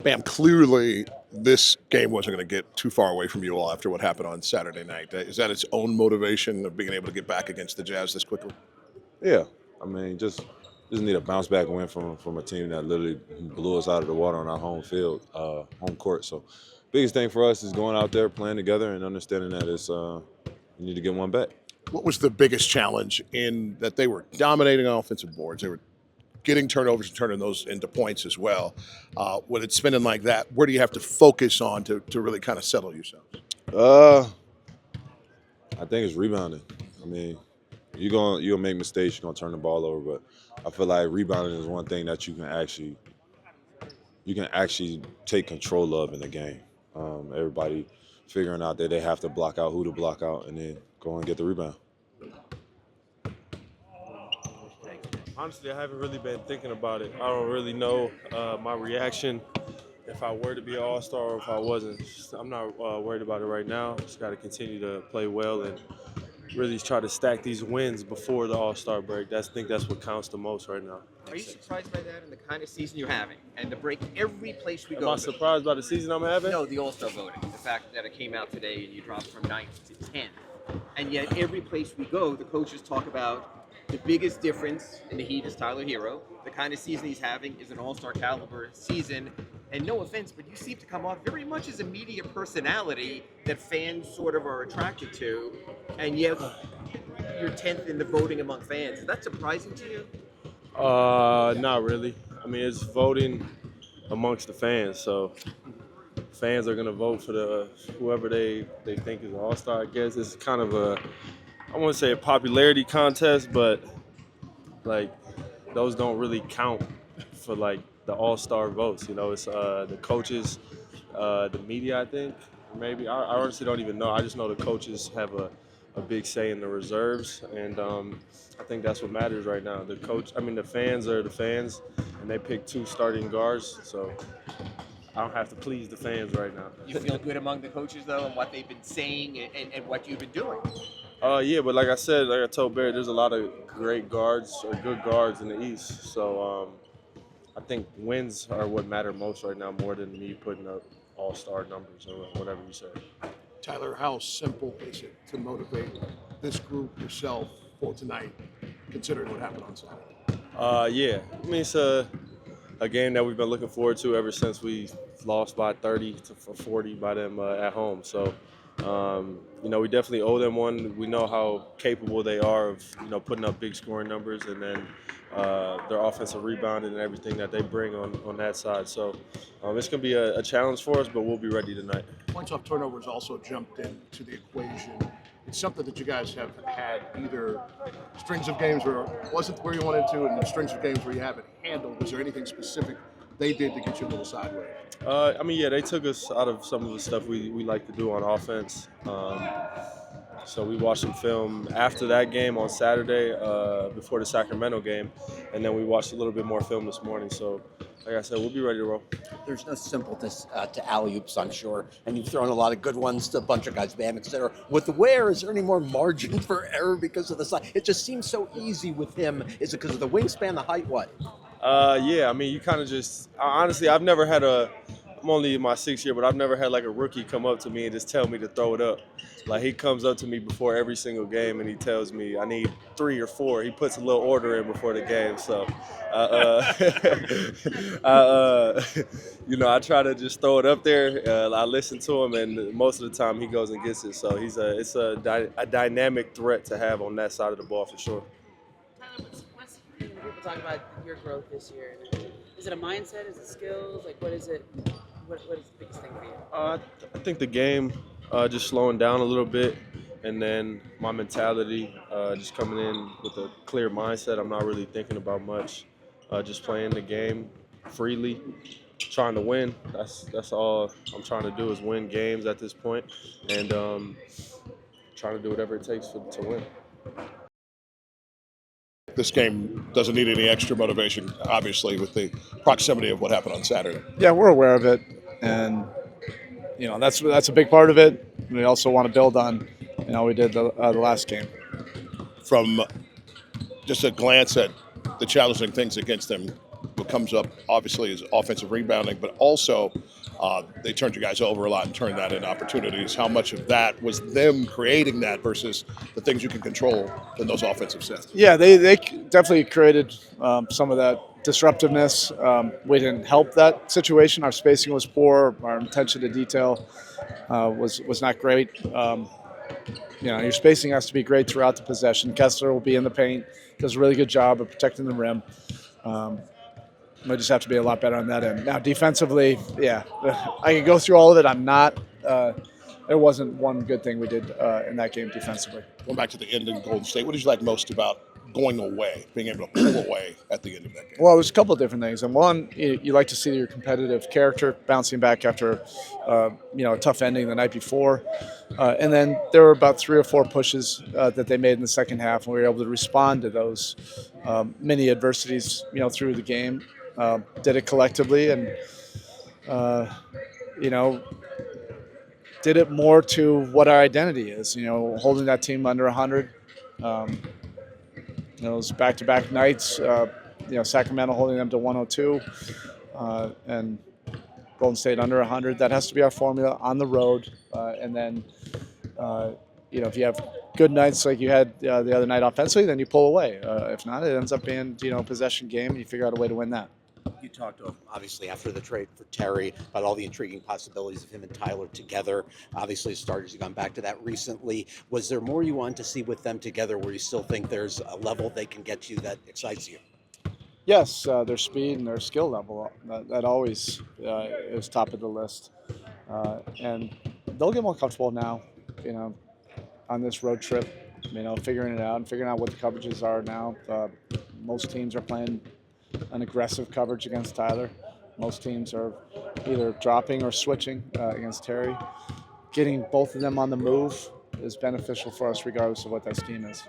Bam, clearly this game wasn't going to get too far away from you all after what happened on Saturday night. Is that its own motivation of being able to get back against the Jazz this quickly? Yeah, I mean, just need a bounce back win from a team that literally blew us out of the water on our home field, home court. So, biggest thing for us is going out there, playing together, and understanding that it's you need to get one back. What was the biggest challenge in that they were dominating on offensive boards? They were getting turnovers and turning those into points as well. When it's spinning like that, where do you have to focus on to really kind of settle yourselves? Uh, I think it's rebounding. I mean, you'll make mistakes, you're gonna turn the ball over, but I feel like rebounding is one thing that you can actually take control of in the game. Everybody figuring out that they have to block out who to block out, and then go and get the rebound. Honestly, I haven't really been thinking about it. I don't really know my reaction if I were to be an all-star or if I wasn't. I'm not worried about it right now. Just got to continue to play well and really try to stack these wins before the all-star break. I think that's what counts the most right now. Are you surprised by that and the kind of season you're having? And the break every place we Am go. I surprised by the season I'm having? No, the All-Star voting. The fact that it came out today and you dropped from 9th to 10th. And yet every place we go, the coaches talk about the biggest difference in the Heat is Tyler Herro. The kind of season he's having is an all-star caliber season. And no offense, but you seem to come off very much as a media personality that fans sort of are attracted to. And yet you're 10th in the voting among fans. Is that surprising to you? Not really. I mean, it's voting amongst the fans, so fans are gonna vote for whoever they think is an all-star. I guess it's kind of I wouldn't say a popularity contest, but like those don't really count for like the all-star votes. You know, it's the coaches, the media. I think maybe I honestly don't even know. I just know the coaches have a big say in the reserves, and I think that's what matters right now. The fans are the fans, and they pick two starting guards. So I don't have to please the fans right now. You feel good among the coaches, though, and what they've been saying and what you've been doing? Yeah, but like I said, like I told Barry, there's a lot of great guards or good guards in the East. So I think wins are what matter most right now, more than me putting up all-star numbers or whatever you say. Tyler, how simple is it to motivate this group, yourself, for tonight, considering what happened on Saturday? Yeah, I mean, it's a game that we've been looking forward to ever since we lost by 30 to 40 by them at home. So, we definitely owe them one. We know how capable they are of, putting up big scoring numbers, and then their offensive rebounding and everything that they bring on that side. So it's going to be a challenge for us, but we'll be ready tonight. Points off turnovers also jumped into the equation. It's something that you guys have had either strings of games where it wasn't where you wanted to, and then strings of games where you haven't handled. Was there anything specific they did to get you a little sideways? Yeah, they took us out of some of the stuff we like to do on offense. So we watched some film after that game on Saturday, before the Sacramento game, and then we watched a little bit more film this morning. So, like I said, we'll be ready to roll. There's no simpleness to alley-oops, I'm sure, and you've thrown a lot of good ones to a bunch of guys, Bam, etc. With the Ware, is there any more margin for error because of the size? It just seems so easy with him. Is it because of the wingspan, the height, what? Yeah, I mean, you kind of just honestly, I'm only in my 6th year, but I've never had like a rookie come up to me and just tell me to throw it up. Like, he comes up to me before every single game and he tells me I need 3 or 4. He puts a little order in before the game. So, I try to just throw it up there. I listen to him, and most of the time he goes and gets it. So it's a dynamic threat to have on that side of the ball for sure. Tyler, what's people talk about your growth this year? Is it a mindset? Is it skills? Like, what is it? What is the biggest thing for you? I think the game just slowing down a little bit, and then my mentality just coming in with a clear mindset. I'm not really thinking about much, just playing the game freely, trying to win. That's all I'm trying to do is win games at this point, and trying to do whatever it takes to win. This game doesn't need any extra motivation, obviously, with the proximity of what happened on Saturday. Yeah, we're aware of it, and that's a big part of it. We also want to build on, we did the last game. From just a glance at the challenging things against them, what comes up obviously is offensive rebounding, but also they turned you guys over a lot and turned that into opportunities. How much of that was them creating that versus the things you can control in those offensive sets? Yeah, they definitely created some of that disruptiveness. We didn't help that situation. Our spacing was poor. Our attention to detail was not great. Your spacing has to be great throughout the possession. Kessler will be in the paint, does a really good job of protecting the rim. We just have to be a lot better on that end. Now, defensively, yeah, I can go through all of it. I'm not. There wasn't one good thing we did in that game defensively. Going back to the end in Golden State, what did you like most about going away, being able to pull away at the end of that game? Well, there's a couple of different things. And one, you like to see your competitive character bouncing back after a tough ending the night before. And then there were about 3 or 4 pushes that they made in the second half, and we were able to respond to those many adversities, through the game. Did it collectively, and did it more to what our identity is. Holding that team under 100. Those back-to-back nights. Sacramento holding them to 102, and Golden State under 100. That has to be our formula on the road. And then, if you have good nights like you had the other night offensively, then you pull away. If not, it ends up being a possession game, and you figure out a way to win that. You talked, obviously, after the trade for Terry about all the intriguing possibilities of him and Tyler together. Obviously, starters have gone back to that recently. Was there more you want to see with them together where you still think there's a level they can get to that excites you? Yes, their speed and their skill level, that always is top of the list. And they'll get more comfortable now, on this road trip, figuring it out and figuring out what the coverages are now. Most teams are playing an aggressive coverage against Tyler. Most teams are either dropping or switching against Terry. Getting both of them on the move is beneficial for us regardless of what that scheme is.